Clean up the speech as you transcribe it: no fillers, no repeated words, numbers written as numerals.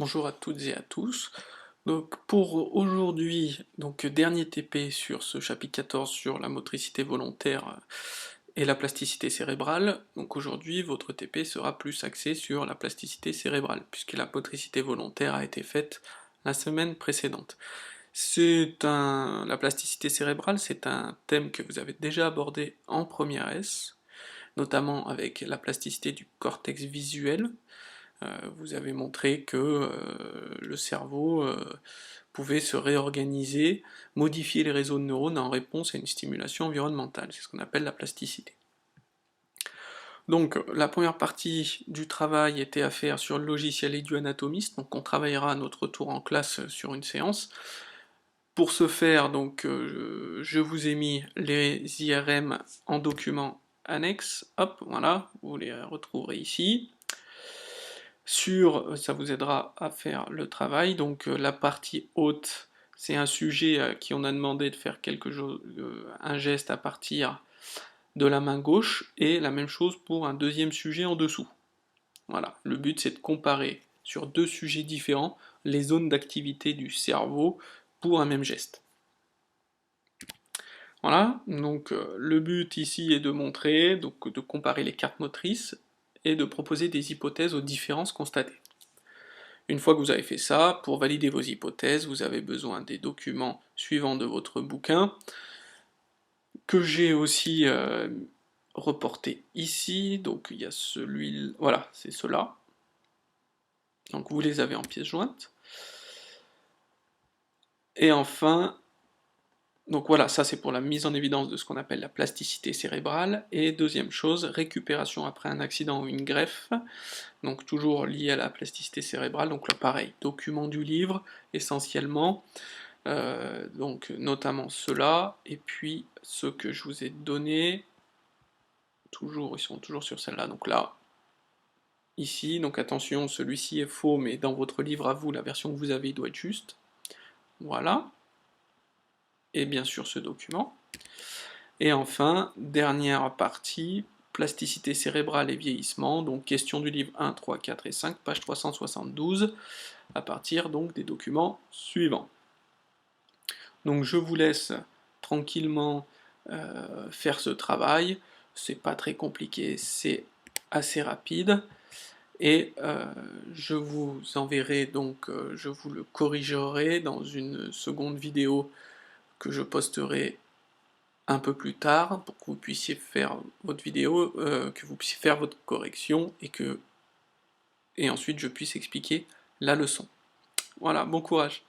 Bonjour à toutes et à tous. Donc pour aujourd'hui, dernier TP sur ce chapitre 14 sur la motricité volontaire et la plasticité cérébrale. Donc aujourd'hui, votre TP sera plus axé sur la plasticité cérébrale, puisque la motricité volontaire a été faite la semaine précédente. La plasticité cérébrale, c'est un thème que vous avez déjà abordé en première S, notamment avec la plasticité du cortex visuel. Vous avez montré que le cerveau pouvait se réorganiser, modifier les réseaux de neurones en réponse à une stimulation environnementale. C'est ce qu'on appelle la plasticité. Donc la première partie du travail était à faire sur le logiciel EduAnatomist, donc on travaillera à notre tour en classe sur une séance. Pour ce faire, je vous ai mis les IRM en document annexe, hop, voilà, vous les retrouverez ici. Ça vous aidera à faire le travail. Donc la partie haute, c'est un sujet à qui on a demandé de faire un geste à partir de la main gauche, et la même chose pour un deuxième sujet en dessous. Voilà, le but c'est de comparer sur deux sujets différents les zones d'activité du cerveau pour un même geste. Voilà, donc le but ici est de montrer, donc de comparer les cartes motrices et de proposer des hypothèses aux différences constatées. Une fois que vous avez fait ça, pour valider vos hypothèses, vous avez besoin des documents suivants de votre bouquin, que j'ai aussi reporté ici. Donc il y a celui, voilà, c'est cela. Donc vous les avez en pièces jointes. Et enfin, donc voilà, ça c'est pour la mise en évidence de ce qu'on appelle la plasticité cérébrale. Et deuxième chose, récupération après un accident ou une greffe, donc toujours lié à la plasticité cérébrale. Donc là pareil, document du livre essentiellement. Donc notamment ceux-là, et puis ceux que je vous ai donnés, ils sont toujours sur celle-là, donc là, ici, donc attention, celui-ci est faux, mais dans votre livre à vous, la version que vous avez, il doit être juste, voilà, et bien sûr ce document. Et enfin, dernière partie, plasticité cérébrale et vieillissement, donc question du livre 1, 3, 4 et 5, page 372, à partir donc des documents suivants. Donc je vous laisse tranquillement faire ce travail, c'est pas très compliqué, c'est assez rapide, et je vous enverrai donc, je vous le corrigerai dans une seconde vidéo que je posterai un peu plus tard pour que vous puissiez faire votre vidéo, que vous puissiez faire votre correction et ensuite je puisse expliquer la leçon. Voilà, bon courage.